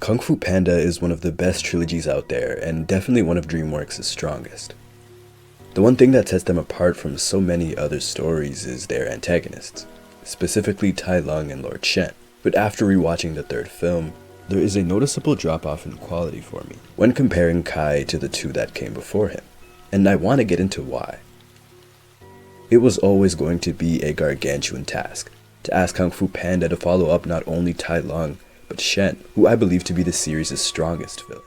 Kung Fu Panda is one of the best trilogies out there, and definitely one of DreamWorks' strongest. The one thing that sets them apart from so many other stories is their antagonists, specifically Tai Lung and Lord Shen. But after rewatching the third film, there is a noticeable drop-off in quality for me when comparing Kai to the two that came before him, and I want to get into why. It was always going to be a gargantuan task to ask Kung Fu Panda to follow up not only Tai Lung, but Shen, who I believe to be the series' strongest villain.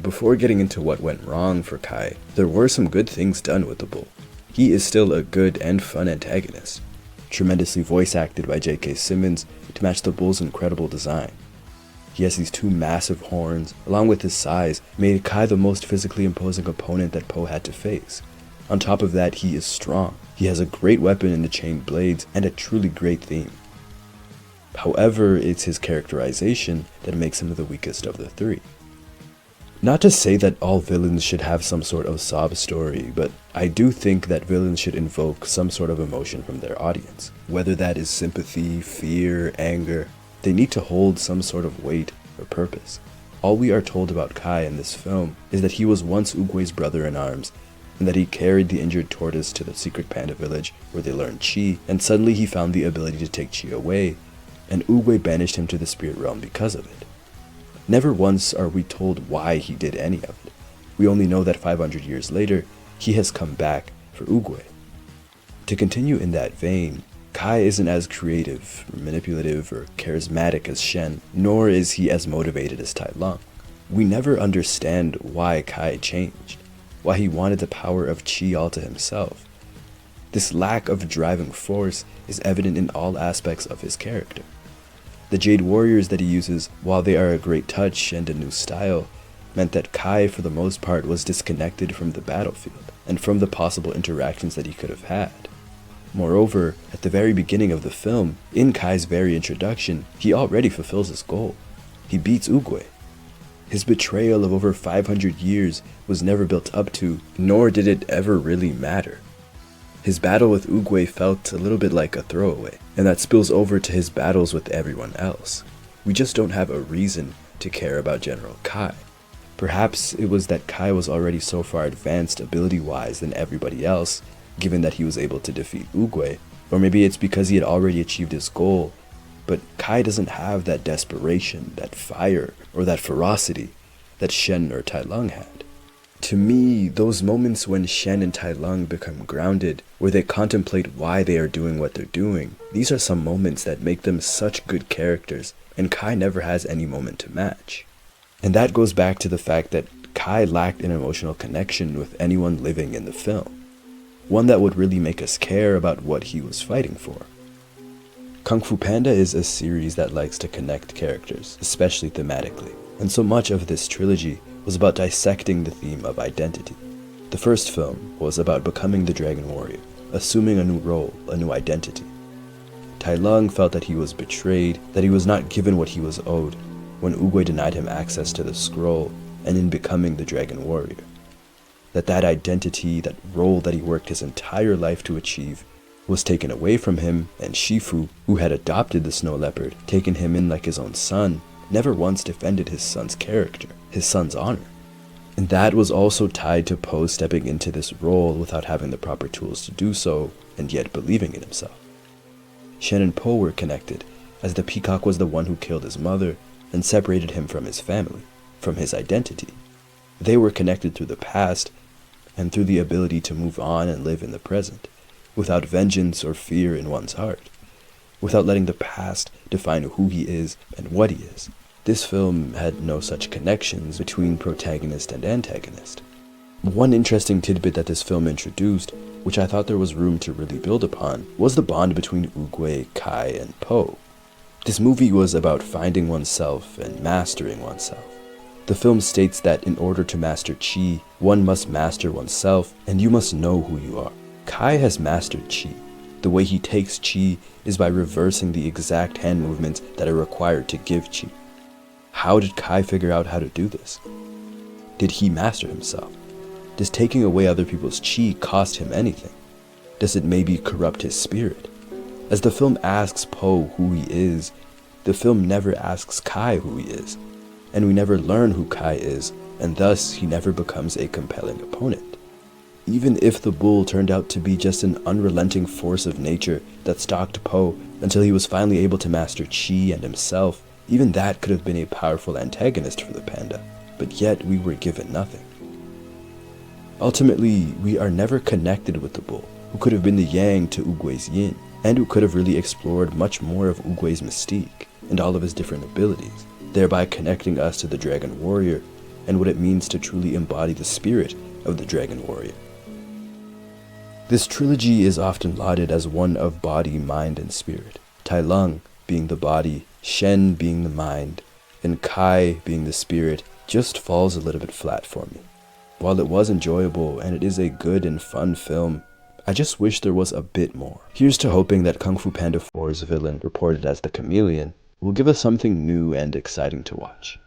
Before getting into what went wrong for Kai, there were some good things done with the bull. He is still a good and fun antagonist, tremendously voice acted by J.K. Simmons to match the bull's incredible design. He has these two massive horns, along with his size, made Kai the most physically imposing opponent that Po had to face. On top of that, he is strong. He has a great weapon in the chained blades and a truly great theme. However, it's his characterization that makes him the weakest of the three. Not to say that all villains should have some sort of sob story, but I do think that villains should invoke some sort of emotion from their audience. Whether that is sympathy, fear, anger, they need to hold some sort of weight or purpose. All we are told about Kai in this film is that he was once Oogway's brother-in-arms, and that he carried the injured tortoise to the secret panda village where they learned Chi, and suddenly he found the ability to take Chi away, and Oogway banished him to the spirit realm because of it. Never once are we told why he did any of it. We only know that 500 years later, he has come back for Oogway. To continue in that vein, Kai isn't as creative, manipulative, or charismatic as Shen, nor is he as motivated as Tai Lung. We never understand why Kai changed, why he wanted the power of Chi all to himself. This lack of driving force is evident in all aspects of his character. The Jade Warriors that he uses, while they are a great touch and a new style, meant that Kai for the most part was disconnected from the battlefield, and from the possible interactions that he could have had. Moreover, at the very beginning of the film, in Kai's very introduction, he already fulfills his goal. He beats Oogway. His betrayal of over 500 years was never built up to, nor did it ever really matter. His battle with Oogway felt a little bit like a throwaway, and that spills over to his battles with everyone else. We just don't have a reason to care about General Kai. Perhaps it was that Kai was already so far advanced ability-wise than everybody else, given that he was able to defeat Oogway, or maybe it's because he had already achieved his goal, but Kai doesn't have that desperation, that fire, or that ferocity that Shen or Tai Lung had. To me, those moments when Shen and Tai Lung become grounded, where they contemplate why they are doing what they're doing, these are some moments that make them such good characters, and Kai never has any moment to match. And that goes back to the fact that Kai lacked an emotional connection with anyone living in the film, one that would really make us care about what he was fighting for. Kung Fu Panda is a series that likes to connect characters, especially thematically, and so much of this trilogy was about dissecting the theme of identity. The first film was about becoming the Dragon Warrior, assuming a new role, a new identity. Tai Lung felt that he was betrayed, that he was not given what he was owed, when Oogway denied him access to the scroll, and in becoming the Dragon Warrior. That identity, that role that he worked his entire life to achieve, was taken away from him, and Shifu, who had adopted the snow leopard, taken him in like his own son, never once defended his son's character, his son's honor. And that was also tied to Po stepping into this role without having the proper tools to do so, and yet believing in himself. Shen and Po were connected, as the peacock was the one who killed his mother and separated him from his family, from his identity. They were connected through the past, and through the ability to move on and live in the present, without vengeance or fear in one's heart, without letting the past define who he is and what he is. This film had no such connections between protagonist and antagonist. One interesting tidbit that this film introduced, which I thought there was room to really build upon, was the bond between Oogway, Kai, and Po. This movie was about finding oneself and mastering oneself. The film states that in order to master Chi, one must master oneself, and you must know who you are. Kai has mastered Chi. The way he takes Chi is by reversing the exact hand movements that are required to give Chi. How did Kai figure out how to do this? Did he master himself? Does taking away other people's Chi cost him anything? Does it maybe corrupt his spirit? As the film asks Po who he is, the film never asks Kai who he is. and we never learn who Kai is, and thus he never becomes a compelling opponent. Even if the bull turned out to be just an unrelenting force of nature that stalked Po until he was finally able to master Chi and himself, even that could have been a powerful antagonist for the panda, but yet we were given nothing. Ultimately, we are never connected with the bull, who could have been the yang to Oogway's yin, and who could have really explored much more of Oogway's mystique and all of his different abilities, thereby connecting us to the dragon warrior and what it means to truly embody the spirit of the dragon warrior. This trilogy is often lauded as one of body, mind, and spirit, Tai Lung being the body, Shen being the mind, and Kai being the spirit just falls a little bit flat for me. While it was enjoyable and it is a good and fun film, I just wish there was a bit more. Here's to hoping that Kung Fu Panda 4's villain, reported as the Chameleon, will give us something new and exciting to watch.